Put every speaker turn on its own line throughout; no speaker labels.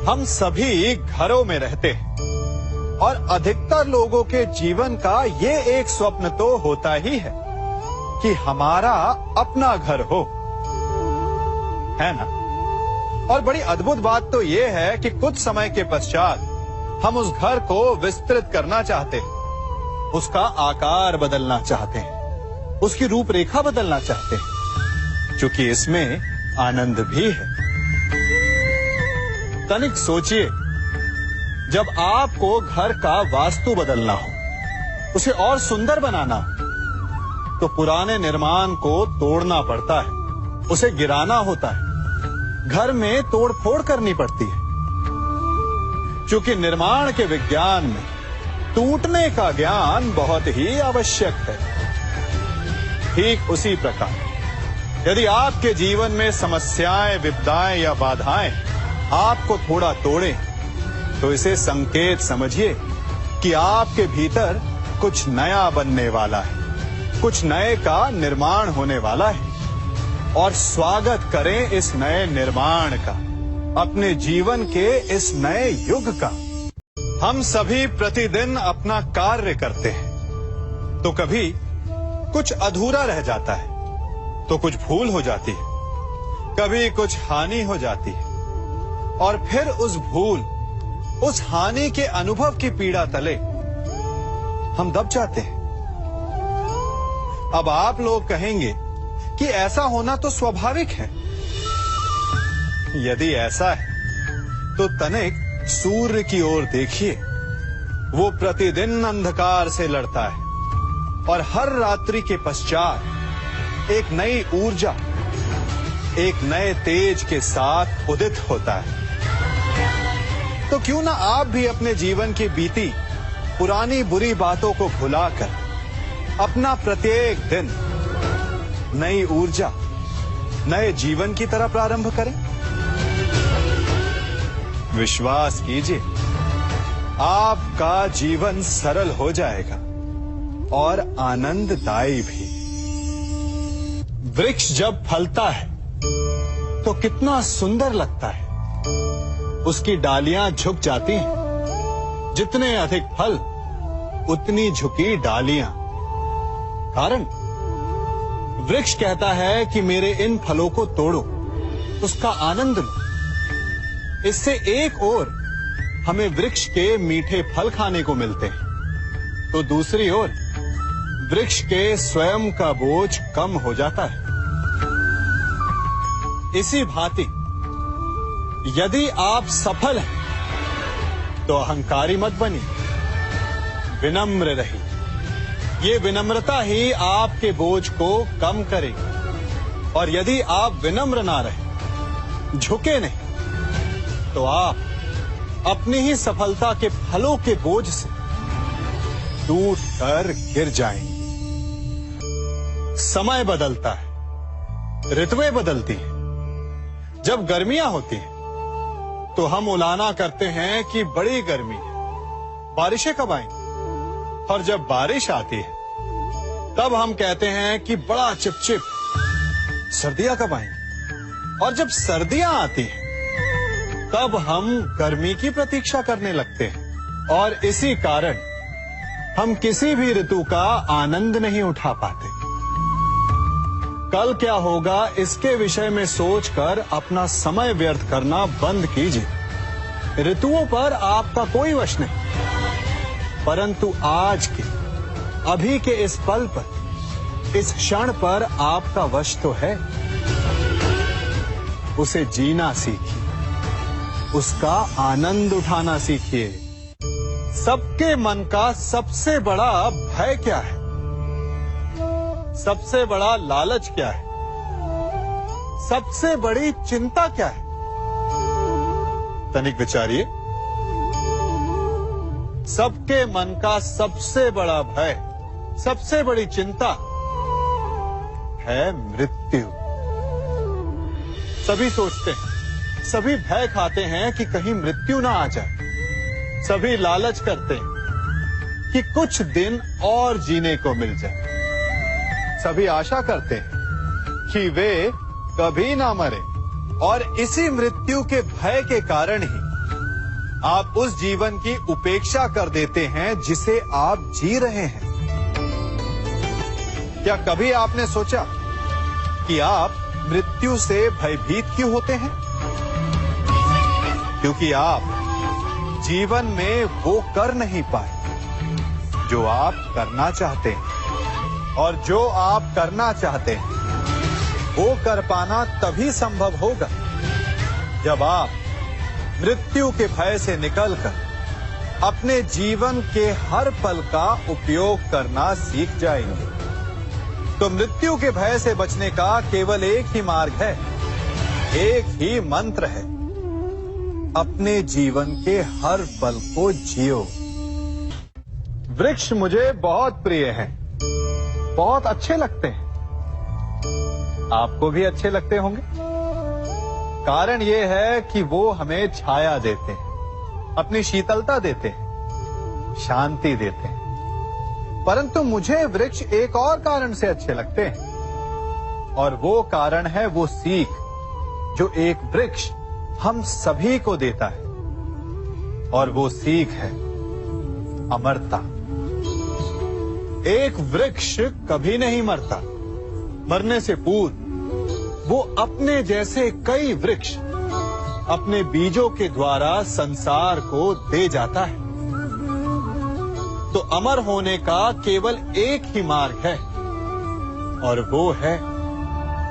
हम सभी घरों में रहते हैं और अधिकतर लोगों के जीवन का ये एक स्वप्न तो होता ही है कि हमारा अपना घर हो, है ना? और बड़ी अद्भुत बात तो ये है कि कुछ समय के पश्चात हम उस घर को विस्तृत करना चाहते हैं, उसका आकार बदलना चाहते हैं, उसकी रूपरेखा बदलना चाहते हैं, क्योंकि इसमें आनंद भी है। तनिक सोचिए, जब आपको घर का वास्तु बदलना हो, उसे और सुंदर बनाना हो, तो पुराने निर्माण को तोड़ना पड़ता है, उसे गिराना होता है, घर में तोड़फोड़ करनी पड़ती है, क्योंकि निर्माण के विज्ञान में टूटने का ज्ञान बहुत ही आवश्यक है। ठीक उसी प्रकार यदि आपके जीवन में समस्याएं, विपदाएं या बाधाएं आपको थोड़ा तोड़ें, तो इसे संकेत समझिए कि आपके भीतर कुछ नया बनने वाला है, कुछ नए का निर्माण होने वाला है। और स्वागत करें इस नए निर्माण का, अपने जीवन के इस नए युग का। हम सभी प्रतिदिन अपना कार्य करते हैं, तो कभी कुछ अधूरा रह जाता है, तो कुछ भूल हो जाती है, कभी कुछ हानि हो जाती है, और फिर उस भूल, उस हानि के अनुभव की पीड़ा तले हम दब जाते हैं। अब आप लोग कहेंगे कि ऐसा होना तो स्वाभाविक है। यदि ऐसा है तो तनिक सूर्य की ओर देखिए, वो प्रतिदिन अंधकार से लड़ता है और हर रात्रि के पश्चात एक नई ऊर्जा, एक नए तेज के साथ उदित होता है। तो क्यों ना आप भी अपने जीवन की बीती पुरानी बुरी बातों को भुलाकर अपना प्रत्येक दिन नई ऊर्जा, नए जीवन की तरह प्रारंभ करें। विश्वास कीजिए, आपका जीवन सरल हो जाएगा और आनंददायी भी। वृक्ष जब फलता है तो कितना सुंदर लगता है, उसकी डालियां झुक जाती हैं, जितने अधिक फल उतनी झुकी डालियां। कारण वृक्ष कहता है कि मेरे इन फलों को तोड़ो, उसका आनंद लो। इससे एक ओर हमें वृक्ष के मीठे फल खाने को मिलते हैं, तो दूसरी ओर वृक्ष के स्वयं का बोझ कम हो जाता है। इसी भांति यदि आप सफल हैं तो अहंकारी मत बनिए, विनम्र रहिए। ये विनम्रता ही आपके बोझ को कम करेगी। और यदि आप विनम्र ना रहे, झुके नहीं, तो आप अपनी ही सफलता के फलों के बोझ से टूट कर गिर जाएंगे। समय बदलता है, ऋतुएं बदलती हैं। जब गर्मियां होती हैं तो हम उलाना करते हैं कि बड़ी गर्मी है, बारिशें कब आएंगी। और जब बारिश आती है तब हम कहते हैं कि बड़ा चिपचिप, सर्दियां कब आएंगी। और जब सर्दियां आती हैं तब हम गर्मी की प्रतीक्षा करने लगते हैं। और इसी कारण हम किसी भी ऋतु का आनंद नहीं उठा पाते। कल क्या होगा इसके विषय में सोचकर अपना समय व्यर्थ करना बंद कीजिए। ऋतुओं पर आपका कोई वश नहीं, परंतु आज के, अभी के इस पल पर, इस क्षण पर आपका वश तो है। उसे जीना सीखिए, उसका आनंद उठाना सीखिए। सबके मन का सबसे बड़ा भय क्या है? सबसे बड़ा लालच क्या है? सबसे बड़ी चिंता क्या है? तनिक विचारिए। सबके मन का सबसे बड़ा भय, सबसे बड़ी चिंता है मृत्यु। सभी सोचते हैं, सभी भय खाते हैं कि कहीं मृत्यु ना आ जाए। सभी लालच करते हैं कि कुछ दिन और जीने को मिल जाए। सभी आशा करते हैं कि वे कभी ना मरे। और इसी मृत्यु के भय के कारण ही आप उस जीवन की उपेक्षा कर देते हैं जिसे आप जी रहे हैं। क्या कभी आपने सोचा कि आप मृत्यु से भयभीत क्यों होते हैं? क्योंकि आप जीवन में वो कर नहीं पाए जो आप करना चाहते हैं, और जो आप करना चाहते हैं वो कर पाना तभी संभव होगा जब आप मृत्यु के भय से निकलकर अपने जीवन के हर पल का उपयोग करना सीख जाएंगे। तो मृत्यु के भय से बचने का केवल एक ही मार्ग है, एक ही मंत्र है, अपने जीवन के हर पल को जियो। वृक्ष मुझे बहुत प्रिय हैं, बहुत अच्छे लगते हैं। आपको भी अच्छे लगते होंगे। कारण ये है कि वो हमें छाया देते हैं, अपनी शीतलता देते हैं, शांति देते हैं। परंतु मुझे वृक्ष एक और कारण से अच्छे लगते हैं, और वो कारण है वो सीख जो एक वृक्ष हम सभी को देता है, और वो सीख है अमरता। एक वृक्ष कभी नहीं मरता। मरने से पूर्व वो अपने जैसे कई वृक्ष अपने बीजों के द्वारा संसार को दे जाता है। तो अमर होने का केवल एक ही मार्ग है, और वो है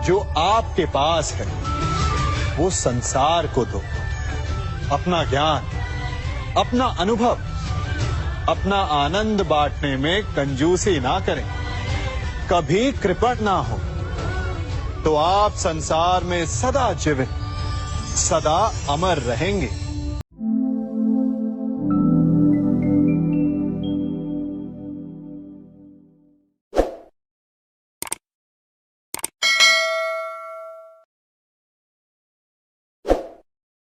जो आपके पास है वो संसार को दो। अपना ज्ञान, अपना अनुभव, अपना आनंद बांटने में कंजूसी ना करें, कभी कृपण ना हो, तो आप संसार में सदा जीवित, सदा अमर रहेंगे।